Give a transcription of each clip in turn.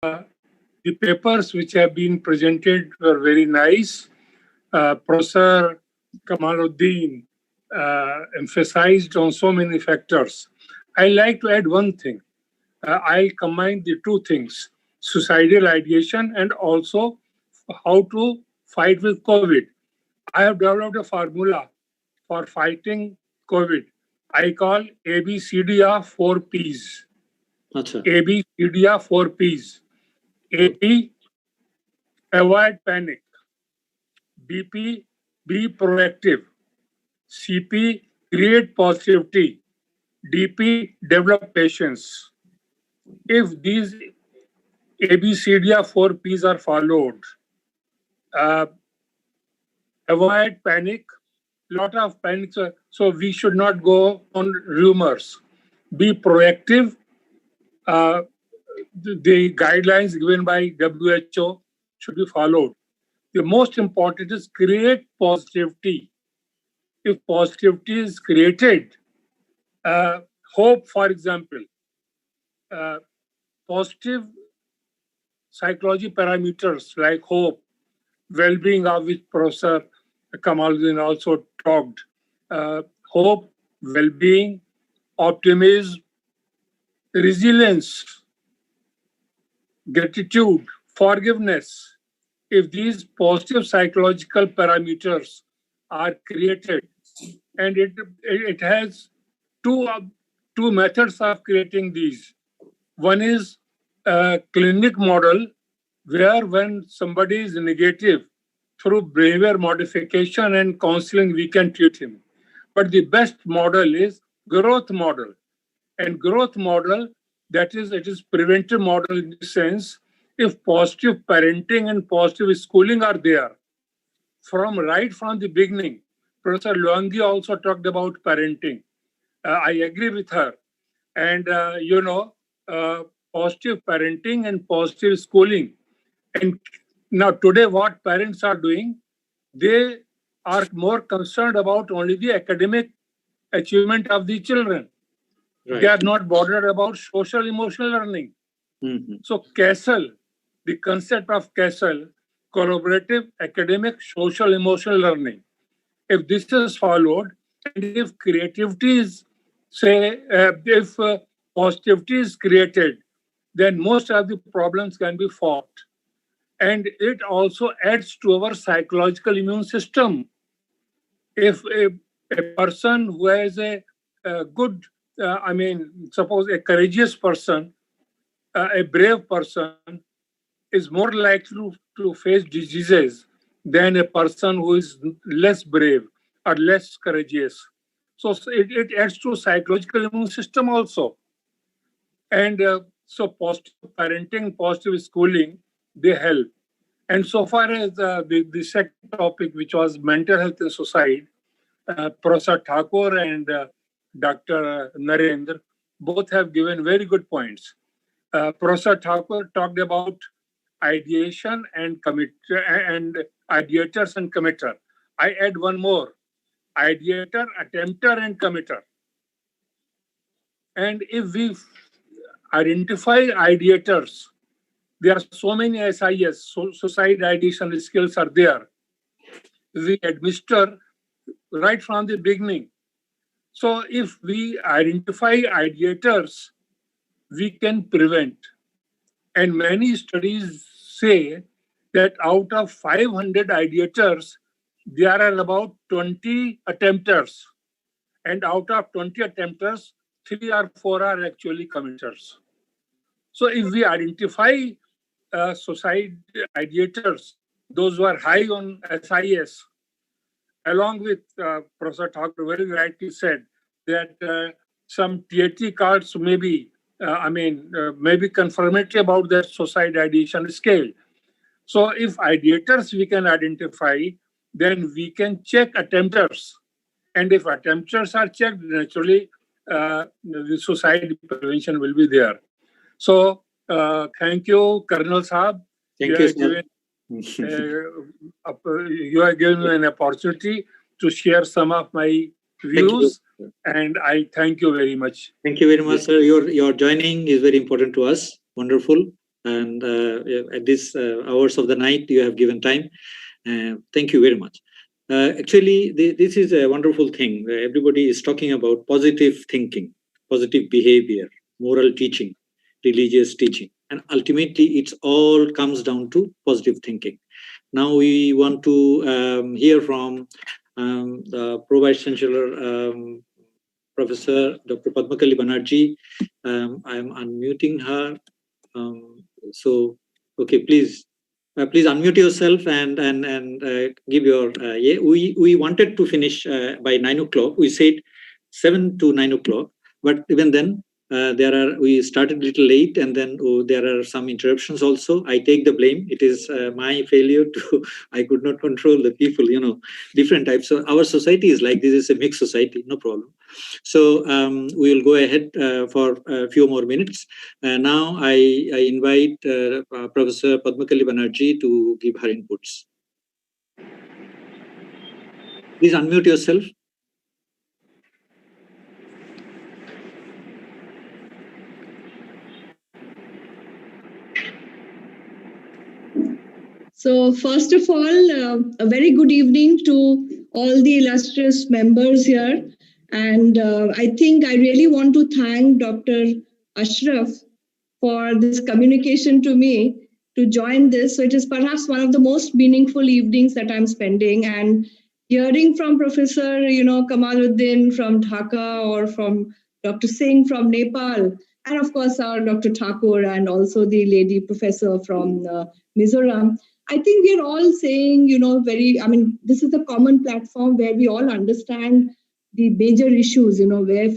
the papers which have been presented were very nice. Professor Kamaluddin emphasized on so many factors. I like to add one thing. I'll combine the two things, suicidal ideation and also how to fight with COVID. I have developed a formula for fighting COVID. I call ABCD of 4Ps. Achha. ABCD of 4Ps. AP, avoid panic. BP, be proactive. CP, create positivity. DP, develop patience. If these ABCD of 4Ps are followed, avoid panic, lot of panic, so we should not go on rumors. Be proactive. The guidelines given by WHO should be followed. The most important is create positivity. If positivity is created, hope, for example, positive psychology parameters like hope, well-being, of which Professor Kamaluddin also talked, hope, well-being, optimism, resilience, gratitude, forgiveness. If these positive psychological parameters are created, and it has two methods of creating these. One is a clinic model, where when somebody is negative, through behavior modification and counseling, we can treat him. But the best model is growth model. And growth model, that is, it is preventive model in the sense, if positive parenting and positive schooling are there, right from the beginning. Professor Luangi also talked about parenting. I agree with her. And, positive parenting and positive schooling. And now today what parents are doing, they are more concerned about only the academic achievement of the children. Right. They are not bothered about social emotional learning. Mm-hmm. So CASEL, the concept of CASEL, collaborative academic social emotional learning. If this is followed, and if creativity is, if positivity is created, then most of the problems can be fought. And it also adds to our psychological immune system. If a person who has a good, suppose a courageous person, a brave person, is more likely to face diseases than a person who is less brave or less courageous. So it adds to psychological immune system also. And so positive parenting, positive schooling, they help. And so far as the second topic, which was mental health in society, Professor Thakur and Dr. Narendra both have given very good points. Professor Thakur talked about ideation and ideators and committer. I add one more, ideator, attempter, and committer. And if we identify ideators, there are so many SIS, suicide ideation skills are there. We administer right from the beginning. So if we identify ideators, we can prevent. And many studies say that out of 500 ideators, there are about 20 attempters. And out of 20 attempters, 3 or 4 are actually committers. So if we identify suicide ideators, those who are high on SIS, along with Professor Thakur very rightly said that some TAT cards may be confirmatory about that suicide ideation scale. So if ideators we can identify, then we can check attempters. And if attempters are checked, naturally the suicide prevention will be there. So thank you, Colonel Saab. Thank you, sir. You have given me an opportunity to share some of my views, and I thank you very much. Thank you very much, sir. Your joining is very important to us. Wonderful. And at this hours of the night, you have given time. Thank you very much. Actually, this is a wonderful thing. Everybody is talking about positive thinking, positive behavior, moral teaching, religious teaching. And ultimately, it's all comes down to positive thinking. Now we want to hear from the Pro Vice Chancellor, Professor Dr. Padmakali Banerjee. I am unmuting her. So, okay, please unmute yourself and give your yeah. We wanted to finish by 9 o'clock. We said 7 to 9 o'clock, but even then we started a little late, and then there are some interruptions also. I take the blame. It is my failure to I could not control the people, different types. So our society is like this, is a mixed society, no problem. So we will go ahead for a few more minutes. Now I invite Professor Padmakali Banerjee to give her inputs. Please unmute yourself. So first of all, a very good evening to all the illustrious members here. And I think I really want to thank Dr. Ashraf for this communication to me to join this. So it is perhaps one of the most meaningful evenings that I'm spending. And hearing from Professor, Kamaluddin from Dhaka, or from Dr. Singh from Nepal, and of course our Dr. Thakur, and also the lady professor from Mizoram. I think we are all saying, this is a common platform where we all understand the major issues,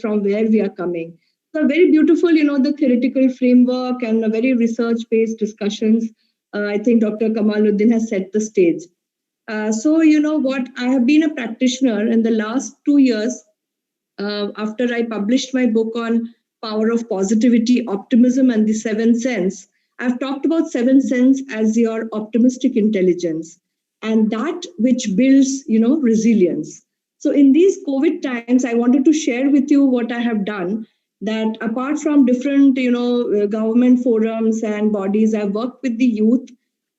from where we are coming. So very beautiful, the theoretical framework and a very research-based discussions. I think Dr. Kamaluddin has set the stage. So, I have been a practitioner in the last 2 years after I published my book on power of positivity, optimism, and the seventh sense. I've talked about seventh sense as your optimistic intelligence, and that which builds, resilience. So in these COVID times, I wanted to share with you what I have done, that apart from different, government forums and bodies, I've worked with the youth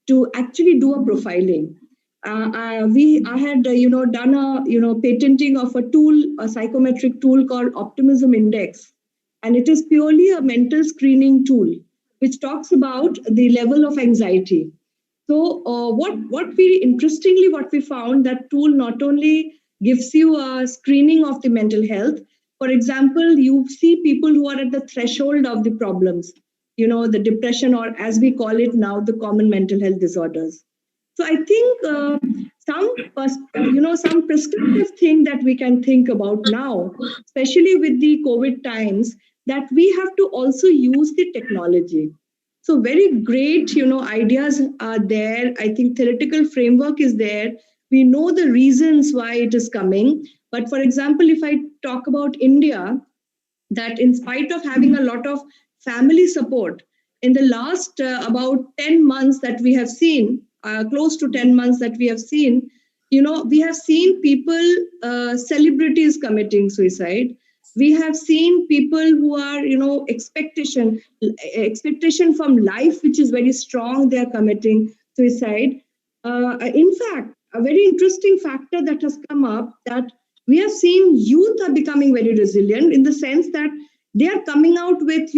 to actually do a profiling. I had, done a, patenting of a tool, a psychometric tool called Optimism Index. And it is purely a mental screening tool, which talks about the level of anxiety. So what we found, that tool not only gives you a screening of the mental health. For example, you see people who are at the threshold of the problems, the depression, or as we call it now, the common mental health disorders. So I think some prescriptive thing that we can think about now, especially with the COVID times, that we have to also use the technology. So very great, ideas are there. I think theoretical framework is there. We know the reasons why it is coming. But for example, if I talk about India, that in spite of having a lot of family support, in the last about 10 months that we have seen, close to 10 months that we have seen, we have seen people, celebrities committing suicide. We have seen people who are, expectation from life, which is very strong, they are committing suicide. In fact, a very interesting factor that has come up, that we have seen youth are becoming very resilient, in the sense that they are coming out with,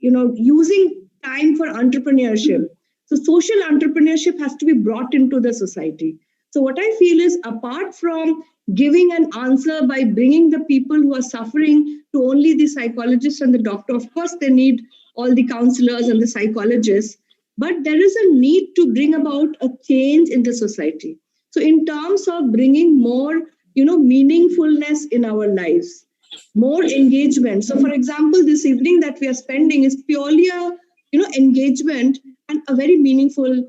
using time for entrepreneurship. So social entrepreneurship has to be brought into the society. So what I feel is, apart from giving an answer by bringing the people who are suffering to only the psychologist and the doctor, of course they need all the counselors and the psychologists, but there is a need to bring about a change in the society. So in terms of bringing more, meaningfulness in our lives, more engagement. So for example, this evening that we are spending is purely a, engagement and a very meaningful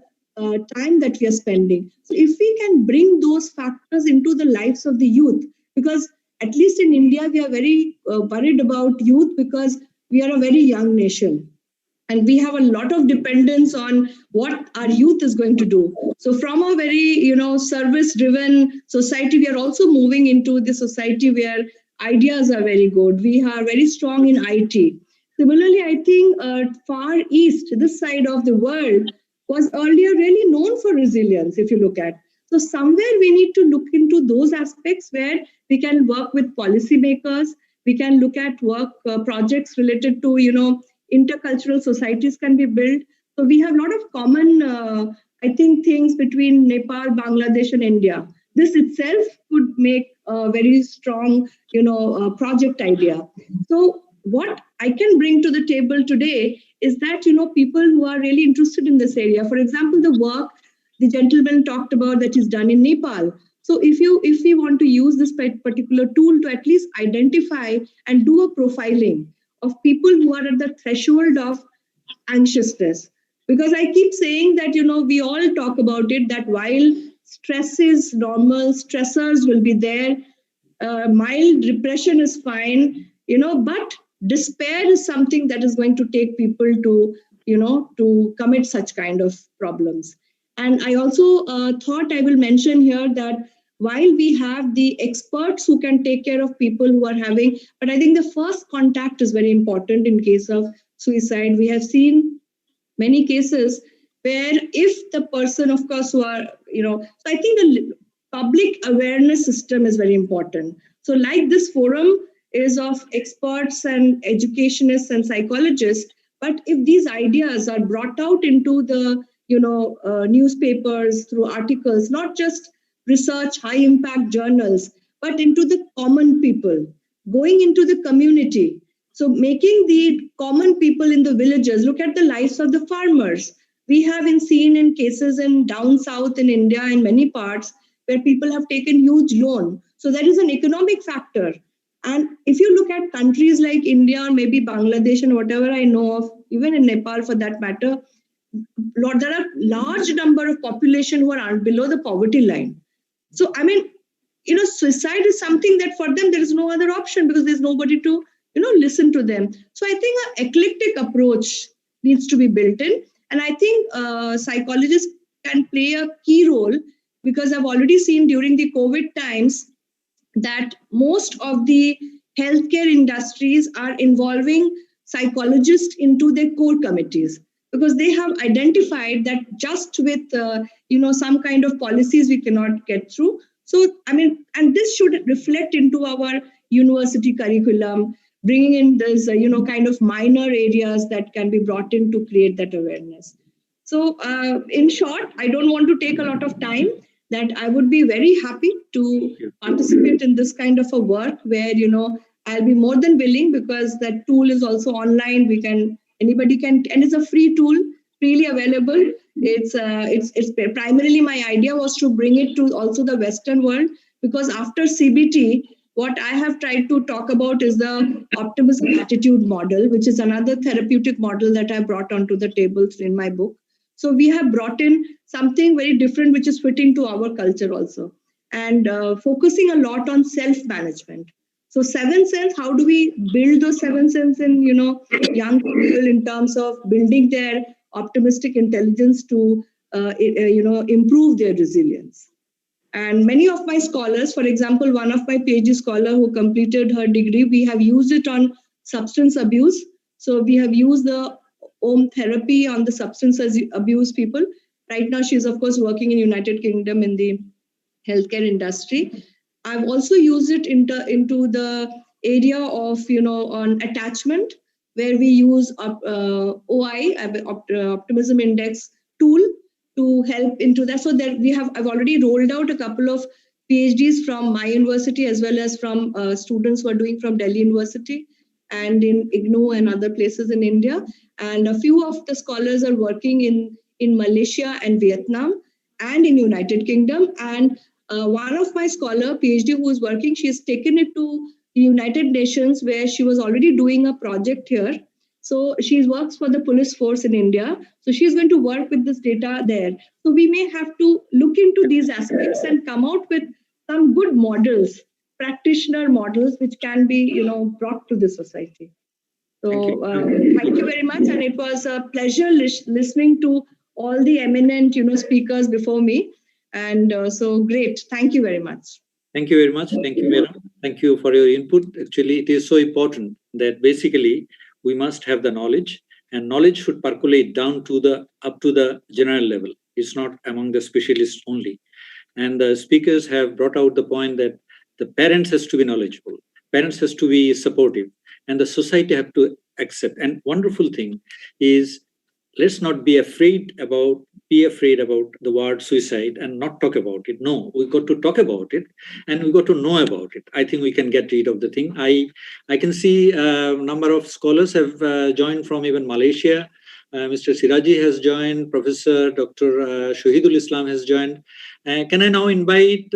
time that we are spending. So if we can bring those factors into the lives of the youth, because at least in India, we are very worried about youth, because we are a very young nation. And we have a lot of dependence on what our youth is going to do. So from a very, service-driven society, we are also moving into the society where ideas are very good. We are very strong in IT. Similarly, I think Far East, this side of the world, was earlier really known for resilience, if you look at. So somewhere we need to look into those aspects where we can work with policymakers, we can look at work projects related to, intercultural societies can be built. So we have a lot of common, I think, things between Nepal, Bangladesh, and India. This itself could make a very strong, project idea. So what I can bring to the table today is that, people who are really interested in this area, for example, the work the gentleman talked about that is done in Nepal. So if we want to use this particular tool to at least identify and do a profiling of people who are at the threshold of anxiousness, because I keep saying that, we all talk about it, that while stress is normal, stressors will be there, mild depression is fine, but despair is something that is going to take people to, to commit such kind of problems. And I also thought I will mention here that while we have the experts who can take care of people who are having, but I think the first contact is very important in case of suicide. We have seen many cases where if the person, of course, who are, so I think the public awareness system is very important. So like this forum is of experts and educationists and psychologists, but if these ideas are brought out into the, newspapers through articles, not just research, high impact journals, but into the common people, going into the community. So making the common people in the villages, look at the lives of the farmers. We have seen in cases in down south in India in many parts where people have taken huge loan. So there is an economic factor. And if you look at countries like India or maybe Bangladesh and whatever I know of, even in Nepal for that matter, there are large number of population who are below the poverty line. So, I mean, suicide is something that for them, there is no other option because there's nobody to, listen to them. So I think an eclectic approach needs to be built in. And I think psychologists can play a key role because I've already seen during the COVID times that most of the healthcare industries are involving psychologists into their core committees because they have identified that just with some kind of policies we cannot get through. So I mean, and this should reflect into our university curriculum, bringing in this kind of minor areas that can be brought in to create that awareness. So in short, I don't want to take a lot of time, that I would be very happy to participate in this kind of a work where, I'll be more than willing because that tool is also online. Anybody can, and it's a free tool, freely available. It's primarily my idea was to bring it to also the Western world because after CBT, what I have tried to talk about is the optimism attitude model, which is another therapeutic model that I brought onto the table in my book. So we have brought in something very different, which is fitting to our culture also, and focusing a lot on self-management. So 7 sense, how do we build those 7 sense in, young people in terms of building their optimistic intelligence to, improve their resilience. And many of my scholars, for example, one of my PhD scholar who completed her degree, we have used it on substance abuse. So we have used the home therapy on the substance abuse people. Right now, she's of course working in United Kingdom in the healthcare industry. I've also used it into the area of, on attachment, where we use OI, optimism index tool, to help into that. So that I've already rolled out a couple of PhDs from my university as well as from students who are doing from Delhi University and in IGNOU and other places in India. And a few of the scholars are working in Malaysia and Vietnam and in United Kingdom. And one of my scholar, PhD, who is working, she's taken it to the United Nations where she was already doing a project here. So she works for the police force in India. So she's going to work with this data there. So we may have to look into these aspects and come out with some good models, practitioner models, which can be, brought to the society. So thank you very much. And it was a pleasure listening to all the eminent, speakers before me. And so great. Thank you very much. Thank you very much. Thank you, Vera. Thank you for your input. Actually, it is so important that basically we must have the knowledge, and knowledge should percolate down to the up to the general level. It's not among the specialists only. And the speakers have brought out the point that the parents has to be knowledgeable, parents has to be supportive, and the society have to accept. And wonderful thing is, let's not be afraid about the word suicide and not talk about it. No, we got to talk about it, and we got to know about it. I think we can get rid of the thing. I can see a number of scholars have joined from even Malaysia. Mr. Siraji has joined. Professor Dr. Shahidul Islam has joined. Can I now invite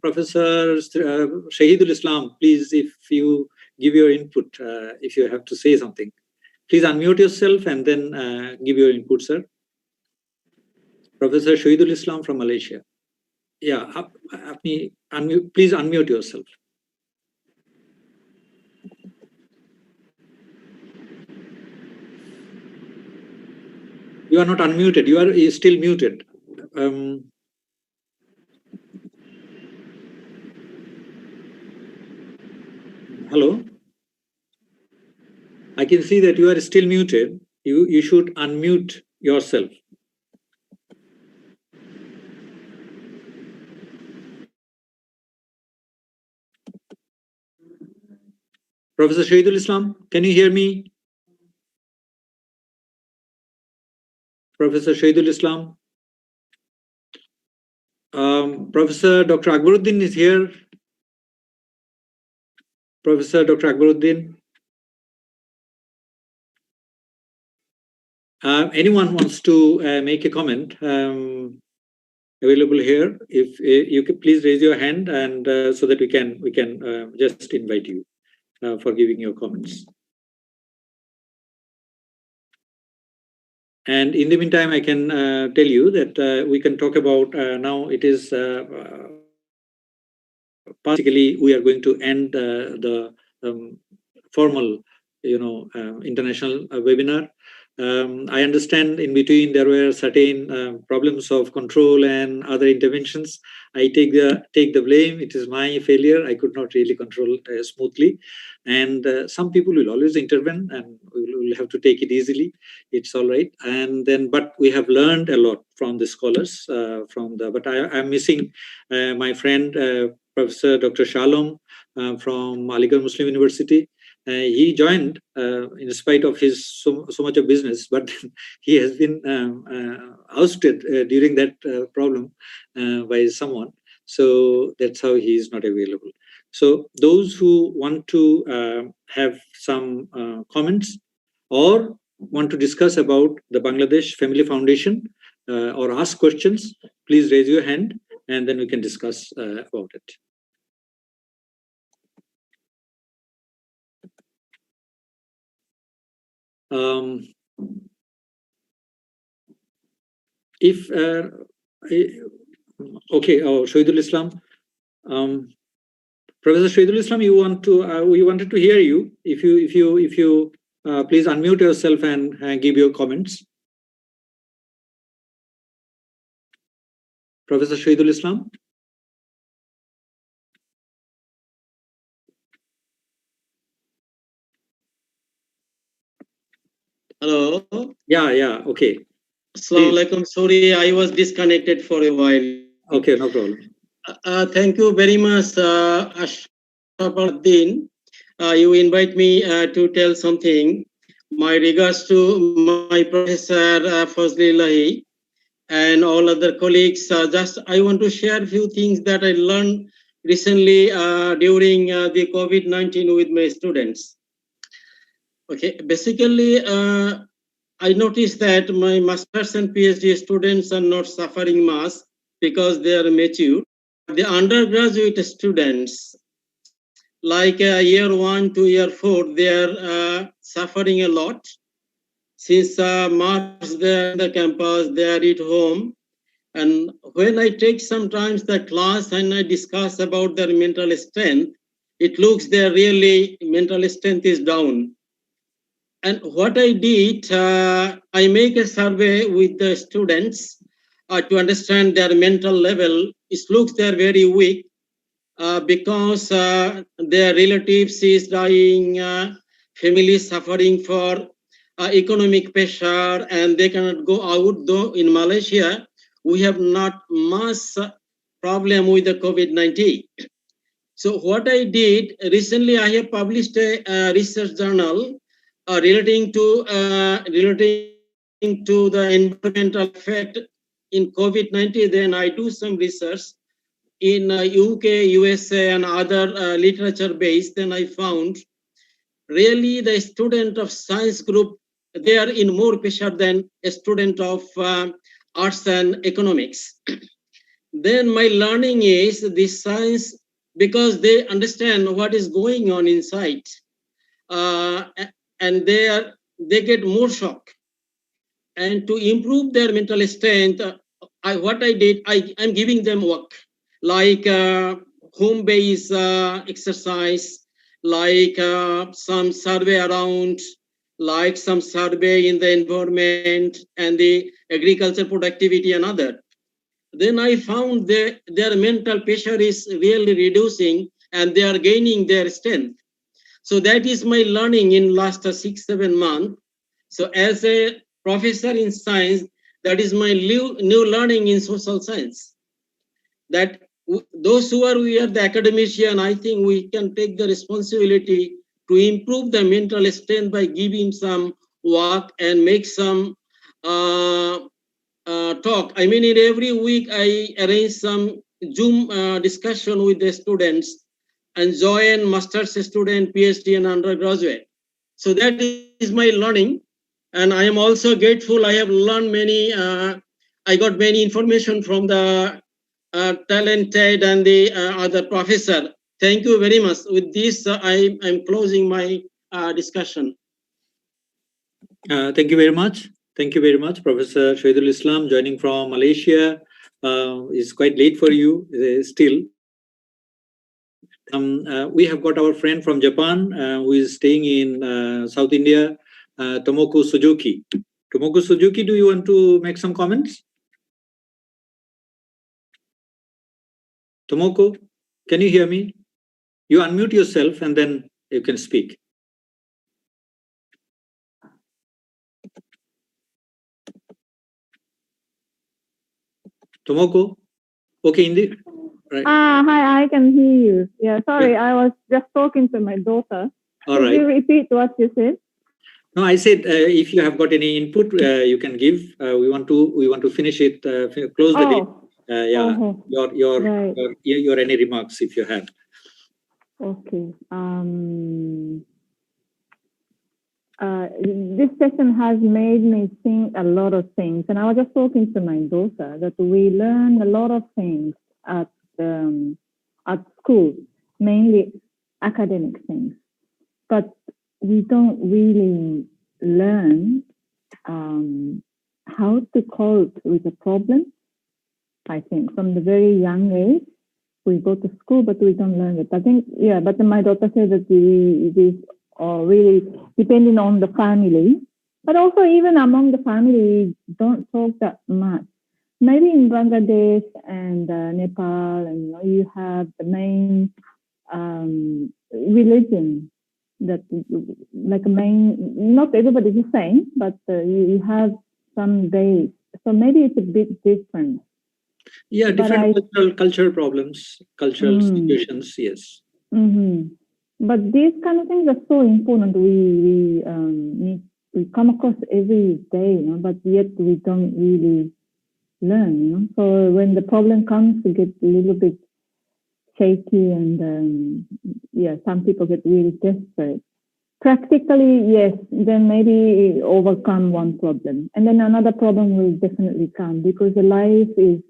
Professor Shahidul Islam, please, if you give your input, if you have to say something. Please unmute yourself and then give your input, sir. Professor Shahidul Islam from Malaysia. Yeah, please unmute yourself. You are not unmuted. You are still muted. Hello. I can see that you are still muted. You should unmute yourself. Professor Shahidul Islam, can you hear me? Professor Shahidul Islam. Professor Dr. Akbaruddin is here. Professor Dr. Akbaruddin. Anyone wants to make a comment? Available here. If you could please raise your hand, and so that we can just invite you for giving your comments. And in the meantime, I can tell you that we can talk about now. It is basically we are going to end the formal, international webinar. I understand in between there were certain problems of control and other interventions. I take the blame. It is my failure. I could not really control smoothly, and some people will always intervene, and we will have to take it easily. It's all right. And then, but we have learned a lot from the scholars. But I'm missing my friend Professor Dr. Shalom from Aligarh Muslim University. He joined in spite of his so much of business, but he has been ousted during that problem by someone. So that's how he is not available. So those who want to have some comments or want to discuss about the Bangladesh Family Foundation or ask questions, please raise your hand and then we can discuss about it. Okay, Shahidul Islam, Professor Shahidul Islam, we wanted to hear you. If you please unmute yourself and give your comments. Professor Shahidul Islam. Hello. Yeah. Okay. Assalamu alaikum. Sorry, I was disconnected for a while. Okay, no problem. Thank you very much, Ashrafuddin. You invite me to tell something. My regards to my professor Fazlillahi and all other colleagues. I want to share a few things that I learned recently during the COVID-19 with my students. Okay, basically, I noticed that my master's and PhD students are not suffering much because they are mature. The undergraduate students, like year 1 to year 4, they are suffering a lot. Since March, they're in the campus, they are at home. And when I take sometimes the class and I discuss about their mental strength, it looks their really mental strength is down. And what I did, I make a survey with the students to understand their mental level. It looks they're very weak because their relatives is dying, families suffering for economic pressure and they cannot go out. Though in Malaysia, we have not much problem with the COVID-19. So what I did recently, I have published a research journal relating to the environmental effect in COVID-19. Then I do some research in UK, USA, and other literature base. Then I found really the student of science group, they are in more pressure than a student of arts and economics. Then my learning is this science, because they understand what is going on inside, and they get more shock. And to improve their mental strength, what I did, I'm giving them work like home-based exercise, like some survey around, like some survey in the environment and the agriculture productivity and other. Then I found their mental pressure is really reducing and they are gaining their strength. So that is my learning in last 6-7 months. So as a professor in science, that is my new learning in social science. That those who are we are the academician, I think we can take the responsibility to improve the mental strength by giving some work and make some talk. I mean, in every week I arrange some Zoom discussion with the students and join master's student, PhD, and undergraduate. So that is my learning, and I am also grateful. I have learned many. I got many information from the talented and the other professor. Thank you very much. With this, I'm closing my discussion. Thank you very much. Thank you very much, Professor Shahidul Islam, joining from Malaysia. It's quite late for you still. We have got our friend from Japan who is staying in South India, Tomoko Suzuki. Tomoko Suzuki, do you want to make some comments? Tomoko, can you hear me? You unmute yourself and then you can speak. Tomoko? Okay, Indi? Right. Hi, I can hear you. Yeah, sorry, yeah. I was just talking to my daughter. All Could right. you repeat what you said? No, I said if you have got any input, you can give. We want to finish it, close the day. Yeah, your any remarks if you have. Okay. This session has made me think a lot of things, and I was just talking to my daughter that we learn a lot of things at school, mainly academic things, but we don't really learn how to cope with a problem. I think from the very young age, we go to school, but we don't learn it. I think, yeah, but my daughter said that it is really depending on the family, but also even among the family, we don't talk that much. Maybe in Bangladesh and Nepal, and you have the main religion that, like a main, not everybody is the same, but you have some days. So maybe it's a bit different. Yeah, different cultural problems, cultural situations, yes. But these kind of things are so important. We come across every day, but yet we don't really learn. So when the problem comes, we get a little bit shaky, and some people get really desperate. Practically, yes, then maybe overcome one problem, and then another problem will definitely come, because the life is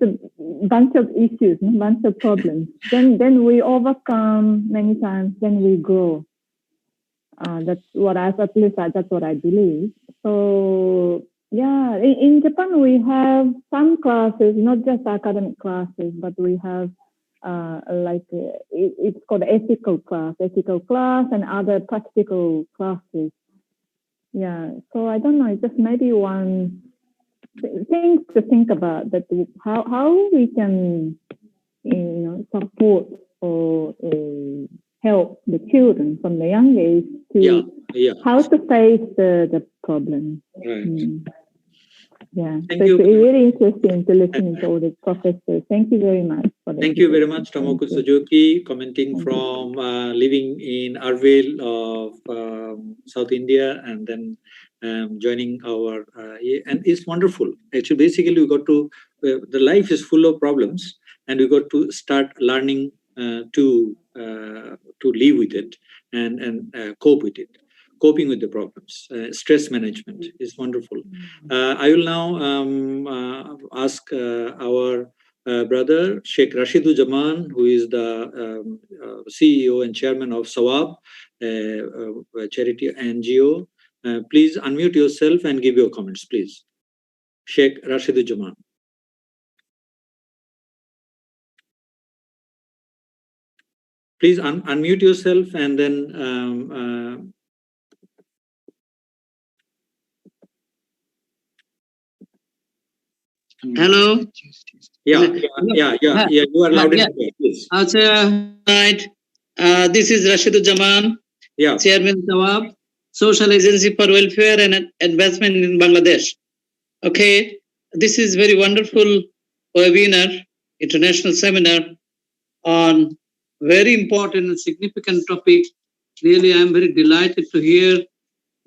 a bunch of issues, a bunch of problems. Then we overcome many times, then we grow. That's what that's what I believe. So yeah, in Japan we have some classes, not just academic classes, but we have it's called ethical class, and other practical classes. Yeah, so I don't know, it's just maybe one thing to think about, that how we can support or help the children from the young age to how to face the problem. Right. Yeah, Thank so you. it's really interesting to listen to all the professors. Thank you very much for the Thank you very much, Tomoko Suzuki, commenting from living in Arvale of South India, and then joining our and it's wonderful. Actually, basically, we got to the life is full of problems, and we got to start learning to live with it and cope with it. Coping with the problems, stress management is wonderful. I will now ask our brother Sheikh Rashidujaman, who is the CEO and chairman of Sawab, charity NGO. Please unmute yourself and give your comments, please. Sheikh Rashidujaman. Please unmute yourself and then Hello. Yeah, you are loud and clear, please. Right. This is Rashidujaman, Chairman Sawab, Social Agency for Welfare and Advancement in Bangladesh. Okay, this is very wonderful webinar, international seminar on very important and significant topic. Really, I am very delighted to hear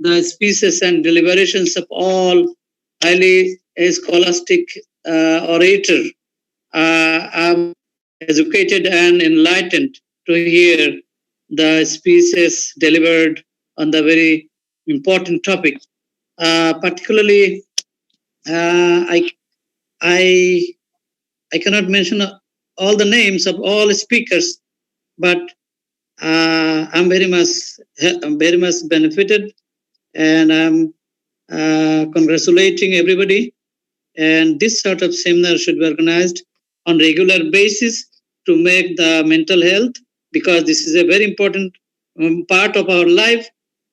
the speeches and deliberations of all highly scholastic orator. I'm educated and enlightened to hear the speeches delivered on the very important topic. Particularly, I cannot mention all the names of all speakers, but I'm very much benefited, and I'm congratulating everybody. And this sort of seminar should be organized on regular basis to make the mental health, because this is a very important part of our life,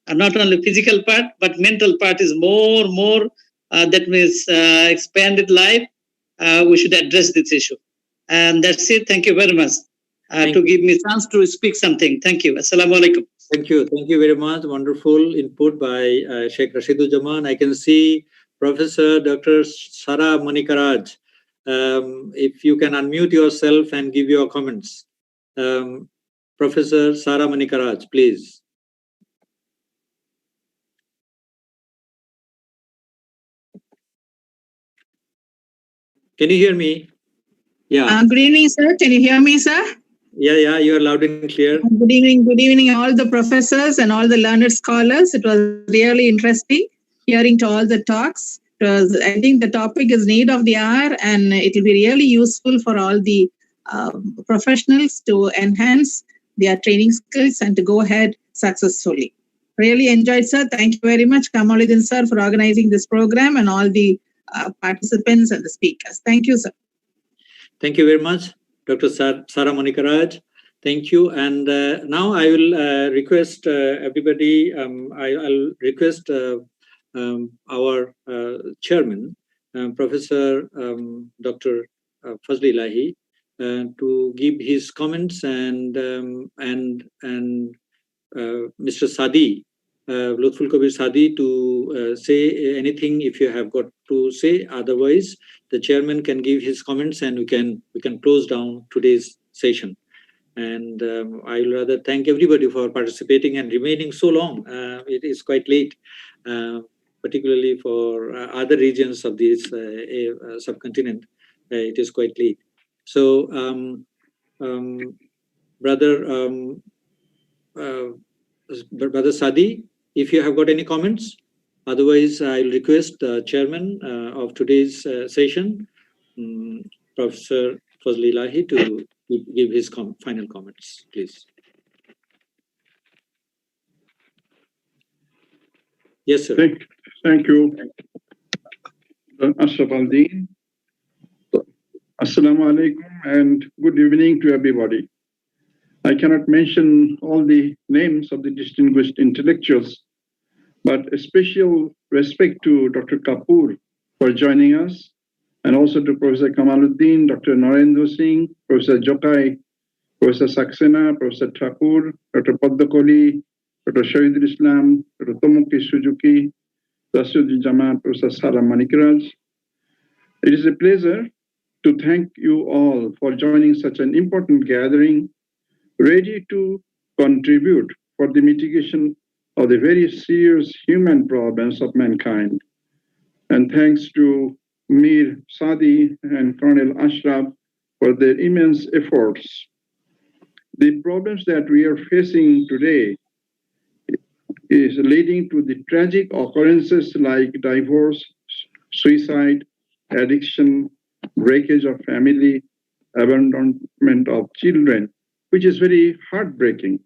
and not only physical part, but mental part is more. That means expanded life. We should address this issue. And that's it. Thank you very much to give me a chance to speak something. Thank you. Assalamu alaikum. Thank you very much. Wonderful input by Sheikh Rashidujaman. I can see Professor Dr. Sara Manikaraj. If you can unmute yourself and give your comments. Professor Sara Manikaraj, please. Can you hear me? Yeah. Good evening, sir. Can you hear me, sir? Yeah, you are loud and clear. Good evening, all the professors and all the learned scholars. It was really interesting hearing to all the talks. I think the topic is need of the hour, and it will be really useful for all the professionals to enhance their training skills and to go ahead successfully. Really enjoyed, sir. Thank you very much, Kamaluddin sir, for organizing this program, and all the participants and the speakers. Thank you, sir. Thank you very much, Dr. Sara Manikaraj. Thank you. And now I will request everybody, I'll request our chairman, Professor Dr. Fazli Lahi, to give his comments, and Mr. Sadi, Lutful Kabir Sadi, to say anything if you have got to say. Otherwise, the chairman can give his comments, and we can close down today's session. And I will rather thank everybody for participating and remaining so long. It is quite late, particularly for other regions of this subcontinent. It is quite late. So, Brother Sadi, if you have got any comments. Otherwise, I'll request the chairman of today's session, Professor Fazli Lahi, to give his final comments, please. Yes, sir. Thank you, Ashraf Al-Din. Assalamu alaikum and good evening to everybody. I cannot mention all the names of the distinguished intellectuals, but a special respect to Dr. Kapoor for joining us, and also to Professor Kamaluddin, Dr. Narendra Singh, Professor Jokai, Professor Saxena, Professor Thakur, Dr. Paddakoli, Dr. Shahidul Islam, Dr. Tomoki Suzuki, Rashid Jamaat, Professor Sarah Manikraj. It is a pleasure to thank you all for joining such an important gathering, ready to contribute for the mitigation of the very serious human problems of mankind. And thanks to Mir Sadi and Colonel Ashraf for their immense efforts. The problems that we are facing today is leading to the tragic occurrences like divorce, suicide, addiction, breakage of family, abandonment of children, which is very heartbreaking.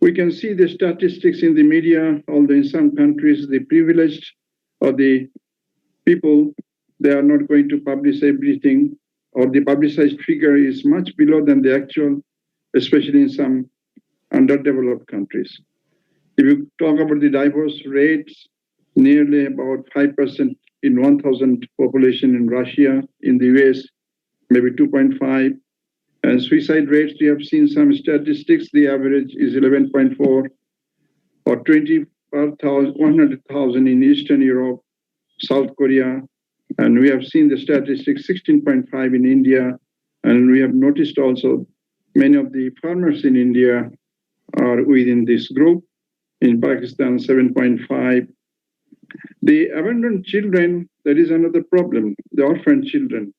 We can see the statistics in the media, although in some countries the privileged or the people, they are not going to publish everything, or the publicized figure is much below than the actual, especially in some underdeveloped countries. If you talk about the divorce rates, nearly about 5% in 1,000 population in Russia, in the US, maybe 2.5. And suicide rates, we have seen some statistics, the average is 11.4 or 20 per 100,000 in Eastern Europe, South Korea. And we have seen the statistics 16.5 in India. And we have noticed also many of the farmers in India are within this group. In Pakistan, 7.5. The abandoned children, that is another problem, the orphan children.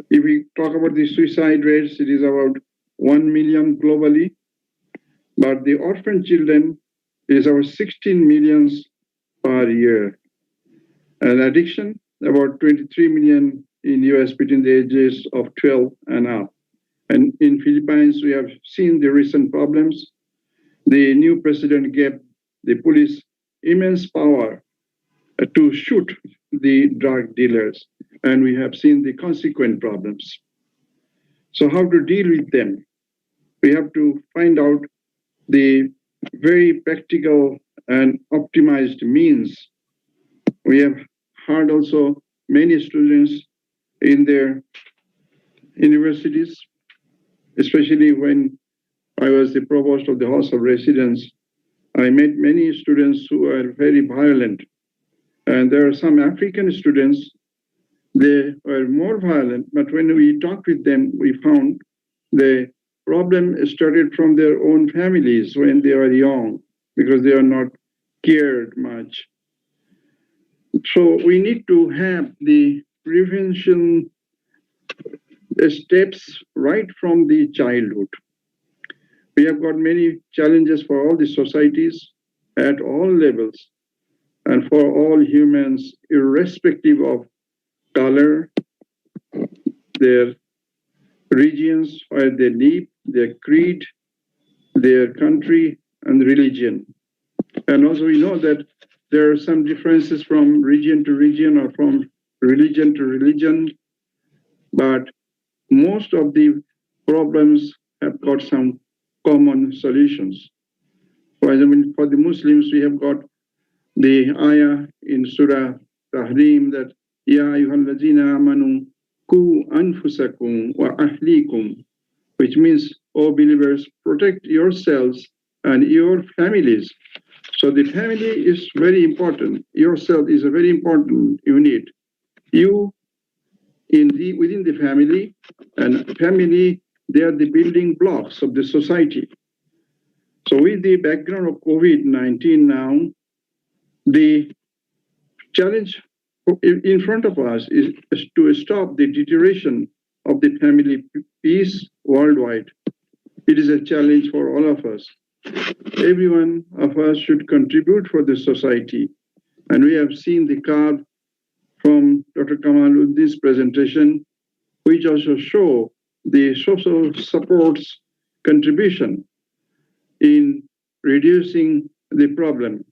If we talk about the suicide rates, it is about 1 million globally, but the orphan children is about 16 millions per year. And addiction, about 23 million in US between the ages of 12 and up. And in Philippines, we have seen the recent problems. The new president gave the police immense power to shoot the drug dealers, and we have seen the consequent problems. So how to deal with them? We have to find out the very practical and optimized means. We have heard also many students in their universities, especially when I was the provost of the House of Residence, I met many students who are very violent. And there are some African students, they were more violent, but when we talked with them, we found the problem started from their own families when they are young, because they are not cared much. So we need to have the prevention steps right from the childhood. We have got many challenges for all the societies at all levels and for all humans, irrespective of color, their regions where they live, their creed, their country, and religion. And also we know that there are some differences from region to region or from religion to religion, but most of the problems have got some common solutions. For example, for the Muslims, we have got the ayah in Surah Tahrim that Ya ayyuhallazina amanu ku anfusakum wa ahlikum, which means, O believers, protect yourselves and your families. So the family is very important. Yourself is a very important unit. You within the family, and family, they are the building blocks of the society. So with the background of COVID-19 now, the challenge in front of us is to stop the deterioration of the family peace worldwide. It is a challenge for all of us. Every one of us should contribute for the society. And we have seen the card from Dr. Kamaluddin's presentation, which also show the social support's contribution in reducing the problem.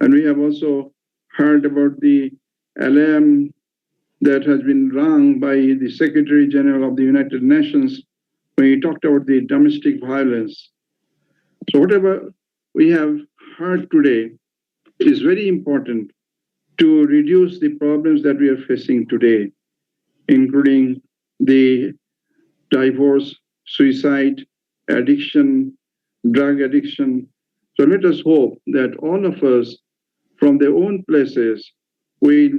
And we have also heard about the alarm that has been rung by the Secretary General of the United Nations when he talked about the domestic violence. So whatever we have heard today is very important to reduce the problems that we are facing today, including the divorce, suicide, addiction, drug addiction. So let us hope that all of us from their own places will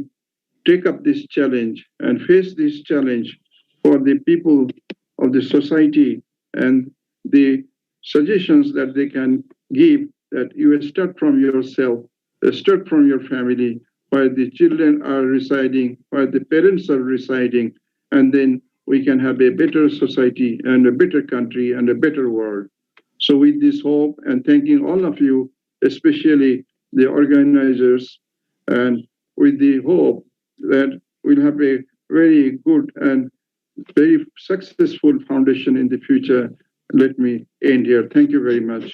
take up this challenge and face this challenge for the people of the society, and the suggestions that they can give, that you start from yourself, start from your family, where the children are residing, where the parents are residing, and then we can have a better society and a better country and a better world. So with this hope, and thanking all of you, especially the organizers, and with the hope that we'll have a very good and very successful foundation in the future. Let me end here. Thank you very much.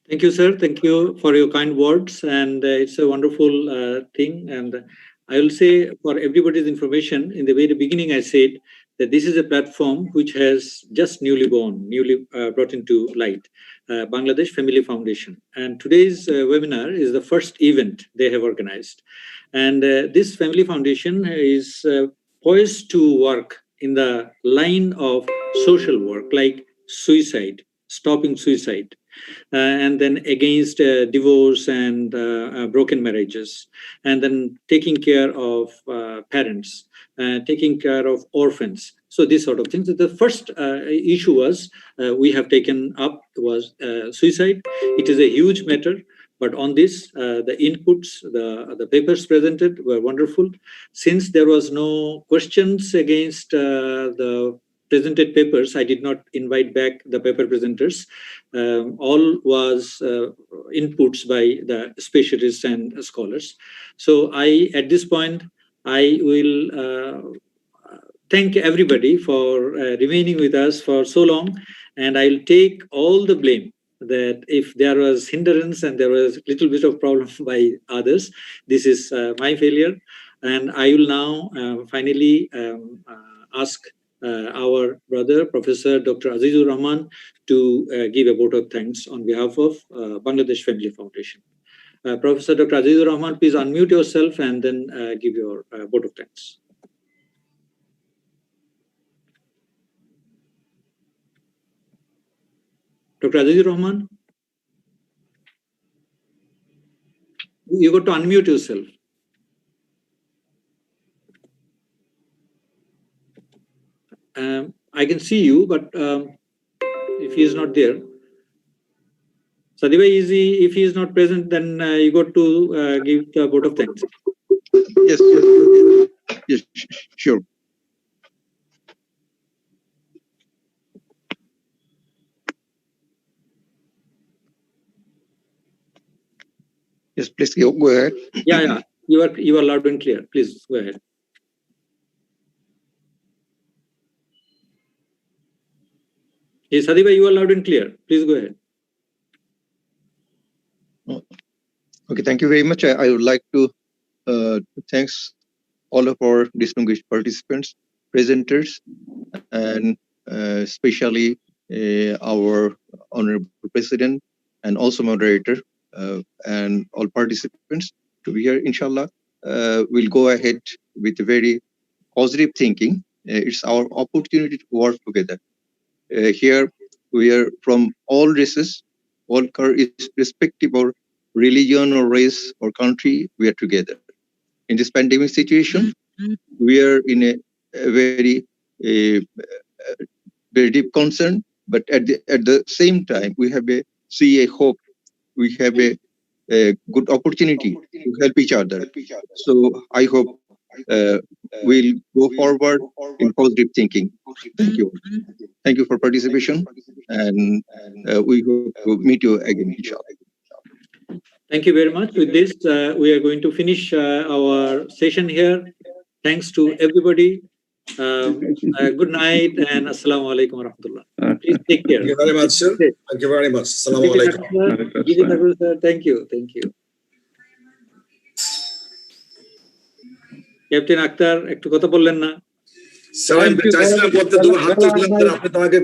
Thank you, sir. Thank you for your kind words. And it's a wonderful thing. And I will say, for everybody's information, in the very beginning, I said that this is a platform which has just newly brought into light, Bangladesh Family Foundation. And today's webinar is the first event they have organized. And this Family Foundation is poised to work in the line of social work, like suicide, stopping suicide, and then against divorce and broken marriages, and then taking care of parents, taking care of orphans. So these sort of things. The first issue was we have taken up was suicide. It is a huge matter. But on this, the inputs, the papers presented were wonderful. Since there was no questions against the presented papers, I did not invite back the paper presenters. All was inputs by the specialists and scholars. So at this point, I will thank everybody for remaining with us for so long, and I'll take all the blame that if there was hindrance and there was a little bit of problem by others, this is my failure. And I will now finally ask our brother, Professor Dr. Azizur Rahman, to give a vote of thanks on behalf of Bangladesh Family Foundation. Professor Dr. Azizur Rahman, please unmute yourself and then give your vote of thanks. Dr. Azizur Rahman, you got to unmute yourself. I can see you, but if he is not there, Sadibai, if he is not present, then you got to give the vote of thanks. Yes, sure. Yes, please go ahead. Yeah, you are loud and clear. Please go ahead. Yes, Sadibai, you are loud and clear. Please go ahead. Okay, thank you very much. I would like to thanks all of our distinguished participants, presenters, and especially our Honorable President and also moderator and all participants to be here. Inshallah, we'll go ahead with very positive thinking. It's our opportunity to work together. Here we are from all races, all irrespective of religion or race or country, we are together. In this pandemic situation, we are in a very deep concern, but at the same time, we have see a hope. We have a good opportunity to help each other. So I hope we'll go forward in positive thinking. Thank you. Thank you for participation, and we hope to meet you again, inshallah. Thank you very much. With this, we are going to finish our session here. Thanks to everybody. Good night and assalamu alaikum wa rahmatullah. Please take care. Thank you very much, sir. Thank you very much. Assalamu alaikum. Thank you. Thank you. Captain Akhtar, একটু কথা বললেন না? Sir আমি চাইছিলাম বলতে, দুবার হাত তুললাম, আপনি তো আমাকে